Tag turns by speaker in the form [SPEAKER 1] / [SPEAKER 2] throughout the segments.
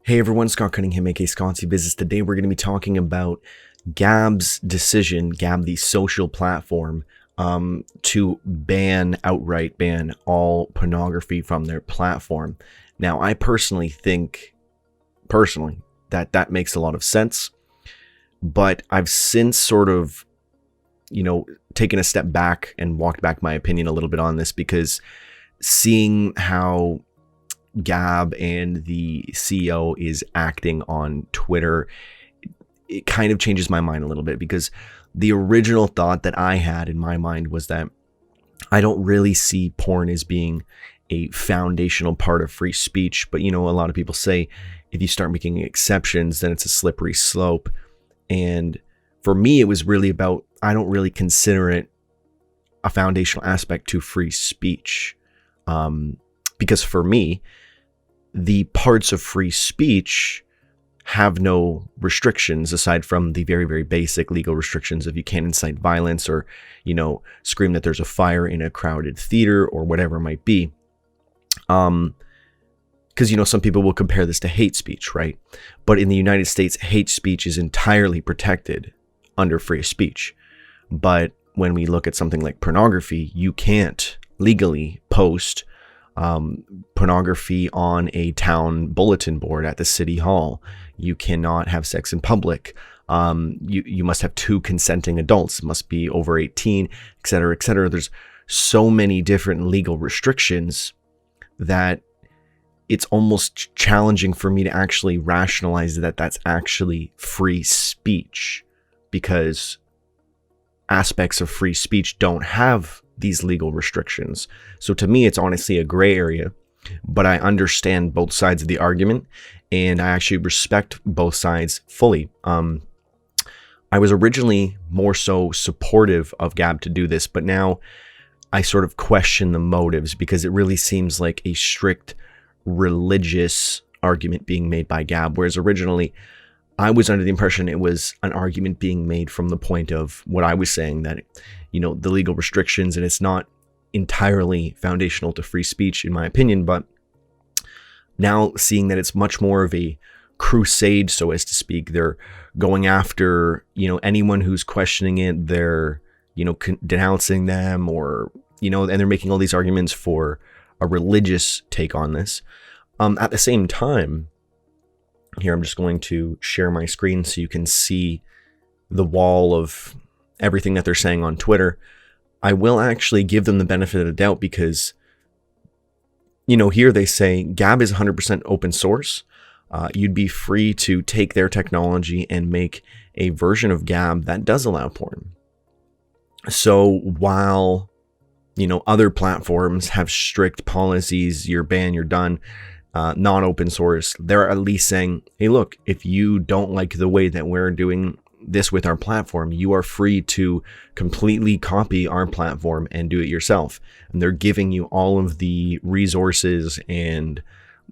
[SPEAKER 1] Hey everyone, Scott Cunningham, aka Scott's Business. Today we're going to be talking about Gab's decision, Gab, the social platform, to outright ban all pornography from their platform. Now, I personally think, that makes a lot of sense, but I've since sort of, taken a step back and walked back my opinion a little bit on this, because seeing how Gab and the CEO is acting on Twitter, it kind of changes my mind a little bit, because the original thought that I had in my mind was that I don't really see porn as being a foundational part of free speech. But, a lot of people say if you start making exceptions, then it's a slippery slope. And for me, it was really about, I don't really consider it a foundational aspect to free speech. Because for me, the parts of free speech have no restrictions aside from the very, very basic legal restrictions of you can't incite violence or, scream that there's a fire in a crowded theater or whatever it might be. Because, some people will compare this to hate speech, right? But in the United States, hate speech is entirely protected under free speech. But when we look at something like pornography, you can't legally post pornography on a town bulletin board at the city hall. You cannot have sex in public. You must have two consenting adults. It must be over 18, et cetera, et cetera. There's so many different legal restrictions that it's almost challenging for me to actually rationalize that that's actually free speech, because aspects of free speech don't have these legal restrictions. So to me, it's honestly a gray area, but I understand both sides of the argument, and I actually respect both sides fully. I was originally more so supportive of Gab to do this, but now I sort of question the motives, because it really seems like a strict religious argument being made by Gab, whereas originally I was under the impression it was an argument being made from the point of what I was saying, that, the legal restrictions, and it's not entirely foundational to free speech, in my opinion. But now seeing that it's much more of a crusade, so as to speak, they're going after, anyone who's questioning it, they're, denouncing them, or, and they're making all these arguments for a religious take on this. At the same time, here, I'm just going to share my screen so you can see the wall of everything that they're saying on Twitter. I will actually give them the benefit of the doubt, because, here they say Gab is 100% open source. You'd be free to take their technology and make a version of Gab that does allow porn. So while, other platforms have strict policies, you're banned, you're done, non-open source, they're at least saying, hey, look, if you don't like the way that we're doing this with our platform, you are free to completely copy our platform and do it yourself. And they're giving you all of the resources and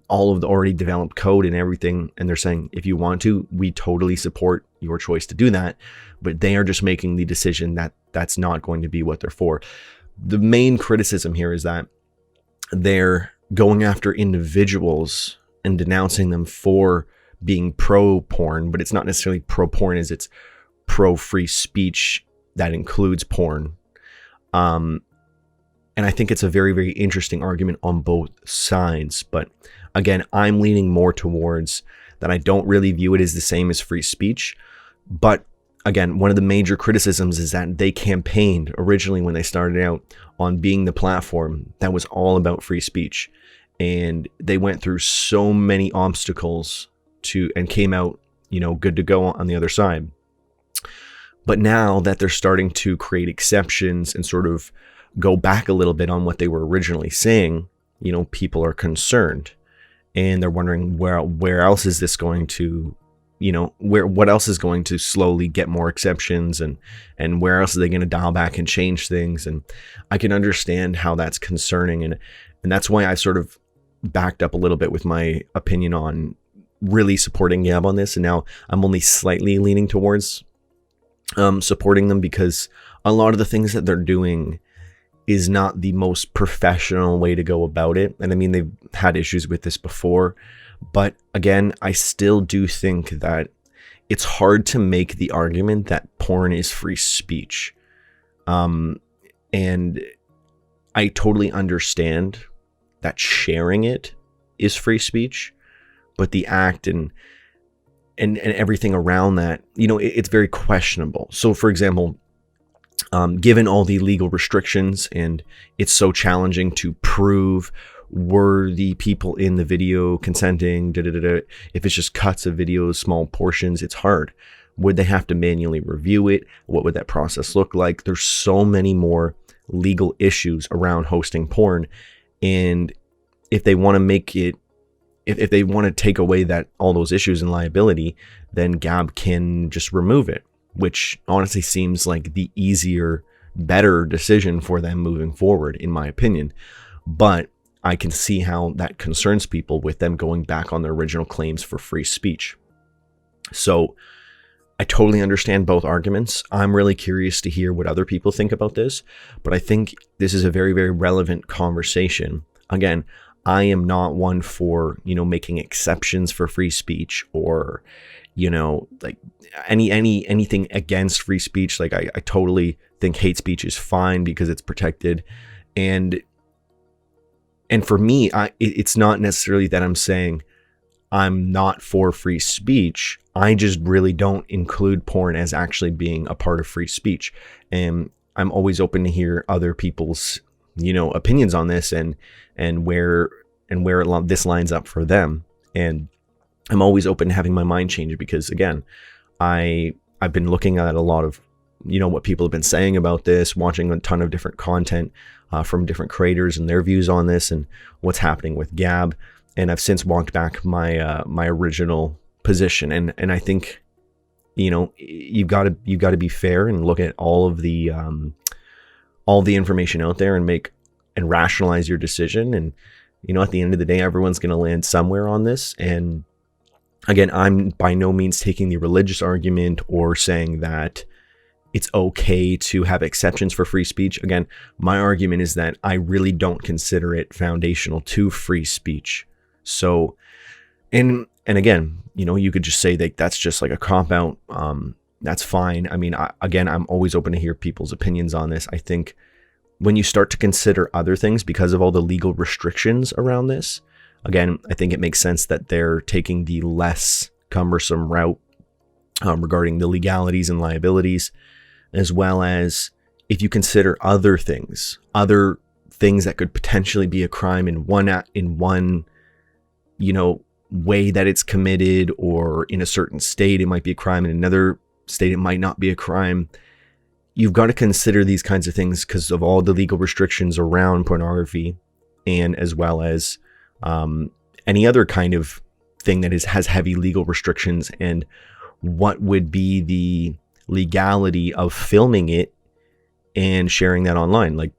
[SPEAKER 1] all of the already developed code and everything. And they're saying, if you want to, we totally support your choice to do that. But they are just making the decision that that's not going to be what they're for. The main criticism here is that they're going after individuals and denouncing them for being pro-porn, but it's not necessarily pro-porn as it's pro-free speech that includes porn. And I think it's a very, very interesting argument on both sides. But again, I'm leaning more towards that I don't really view it as the same as free speech. But again, one of the major criticisms is that they campaigned originally, when they started out, on being the platform that was all about free speech. And they went through so many obstacles and came out, good to go on the other side. But now that they're starting to create exceptions and sort of go back a little bit on what they were originally saying, people are concerned, and they're wondering where else is this going to, what else is going to slowly get more exceptions, and where else are they going to dial back and change things. And I can understand how that's concerning. And that's why I sort of backed up a little bit with my opinion on really supporting Gab on this. And now I'm only slightly leaning towards supporting them, because a lot of the things that they're doing is not the most professional way to go about it. And I mean, they've had issues with this before, But again, I still do think that it's hard to make the argument that porn is free speech. And I totally understand that sharing it is free speech, but the act and everything around that, it's very questionable. So for example, given all the legal restrictions, and it's so challenging to prove were the people in the video consenting, if it's just cuts of videos, small portions, it's hard. Would they have to manually review it? What would that process look like? There's so many more legal issues around hosting porn. And if they want to make it, if they want to take away all those issues and liability, then Gab can just remove it, which honestly seems like the easier, better decision for them moving forward, in my opinion. But I can see how that concerns people with them going back on their original claims for free speech. So I totally understand both arguments. I'm really curious to hear what other people think about this, but I think this is a very, very relevant conversation. Again, I am not one for, making exceptions for free speech or, like anything against free speech. Like I totally think hate speech is fine because it's protected. And for me, it's not necessarily that I'm saying I'm not for free speech. I just really don't include porn as actually being a part of free speech. And I'm always open to hear other people's, opinions on this and where this lines up for them. And I'm always open to having my mind change because, again, I've been looking at a lot of, what people have been saying about this, watching a ton of different content from different creators and their views on this and what's happening with Gab. And I've since walked back my my original position. And I think, you've got to be fair and look at all the information out there and rationalize your decision. And, at the end of the day, everyone's going to land somewhere on this. And again, I'm by no means taking the religious argument or saying that it's okay to have exceptions for free speech. Again, my argument is that I really don't consider it foundational to free speech. So, and again, you could just say that that's just like a cop out. That's fine. I mean, I'm always open to hear people's opinions on this. I think when you start to consider other things because of all the legal restrictions around this, again, I think it makes sense that they're taking the less cumbersome route regarding the legalities and liabilities, as well as if you consider other things that could potentially be a crime in one way that it's committed, or in a certain state it might be a crime, in another state it might not be a crime. You've got to consider these kinds of things because of all the legal restrictions around pornography, and as well as any other kind of thing that has heavy legal restrictions, and what would be the legality of filming it and sharing that online. Like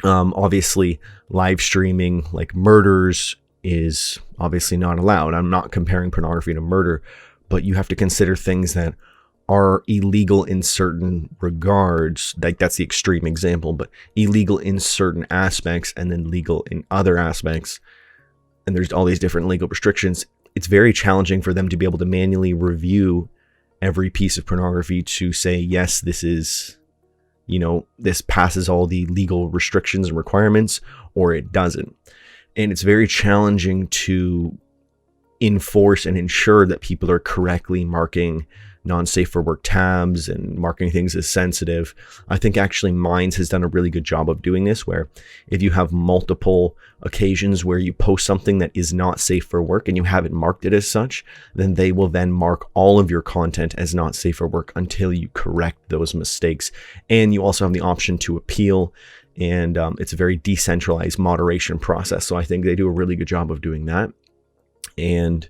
[SPEAKER 1] obviously live streaming like murders is obviously not allowed. I'm not comparing pornography to murder, but you have to consider things that are illegal in certain regards. Like that's the extreme example, but illegal in certain aspects and then legal in other aspects. And there's all these different legal restrictions. It's very challenging for them to be able to manually review every piece of pornography to say, yes, this is, this passes all the legal restrictions and requirements, or it doesn't. And it's very challenging to enforce and ensure that people are correctly marking non-safe for work tabs and marking things as sensitive. I think actually Minds has done a really good job of doing this, where if you have multiple occasions where you post something that is not safe for work and you haven't marked it as such, then they will then mark all of your content as not safe for work until you correct those mistakes. And you also have the option to appeal, and it's a very decentralized moderation process. So I think they do a really good job of doing that. And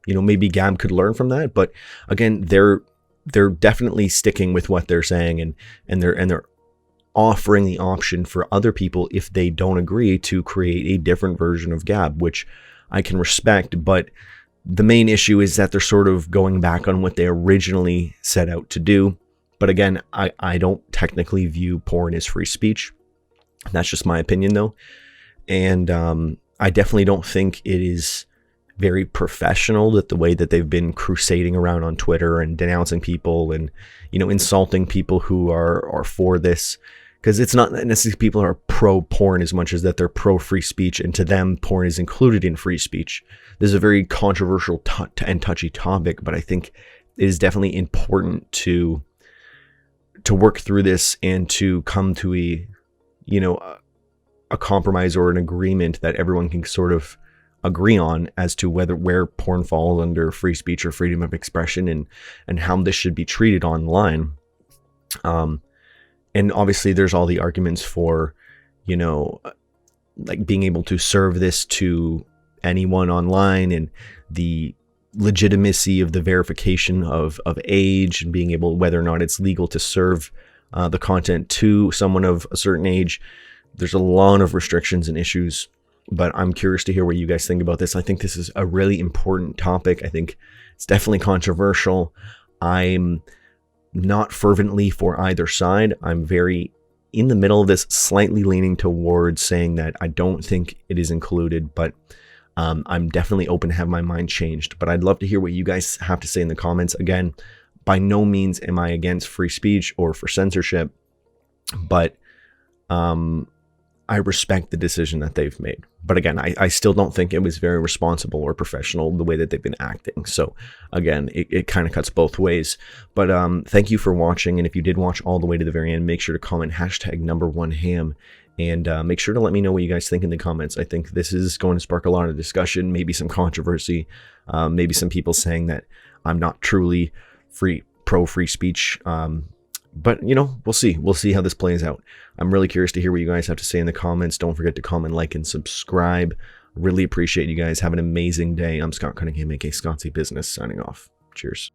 [SPEAKER 1] maybe Gab could learn from that, but again, they're definitely sticking with what they're saying, and they're offering the option for other people, if they don't agree, to create a different version of Gab, which I can respect. But the main issue is that they're sort of going back on what they originally set out to do. But again, I don't technically view porn as free speech. That's just my opinion though. And I definitely don't think it is very professional, that the way that they've been crusading around on Twitter and denouncing people and, insulting people who are for this. Because it's not necessarily people are pro porn as much as that they're pro free speech, and to them, porn is included in free speech. This is a very controversial and touchy topic, but I think it is definitely important to work through this and to come to a compromise or an agreement that everyone can sort of agree on as to where porn falls under free speech or freedom of expression, and how this should be treated online. And obviously there's all the arguments for, like being able to serve this to anyone online, and the legitimacy of the verification of age, and being able, whether or not it's legal to serve the content to someone of a certain age. There's a lot of restrictions and issues, but I'm curious to hear what you guys think about this. I think this is a really important topic. I think it's definitely controversial. I'm not fervently for either side. I'm very in the middle of this, slightly leaning towards saying that I don't think it is included, but I'm definitely open to have my mind changed. But I'd love to hear what you guys have to say in the comments. Again, by no means am I against free speech or for censorship, but I respect the decision that they've made. But again, I still don't think it was very responsible or professional the way that they've been acting. So again, it kind of cuts both ways. But thank you for watching. And if you did watch all the way to the very end, make sure to comment #1ham. And make sure to let me know what you guys think in the comments. I think this is going to spark a lot of discussion, maybe some controversy, maybe some people saying that I'm not truly pro free speech. But, we'll see. We'll see how this plays out. I'm really curious to hear what you guys have to say in the comments. Don't forget to comment, like, and subscribe. Really appreciate you guys. Have an amazing day. I'm Scott Cunningham, aka Scottsy Business, signing off. Cheers.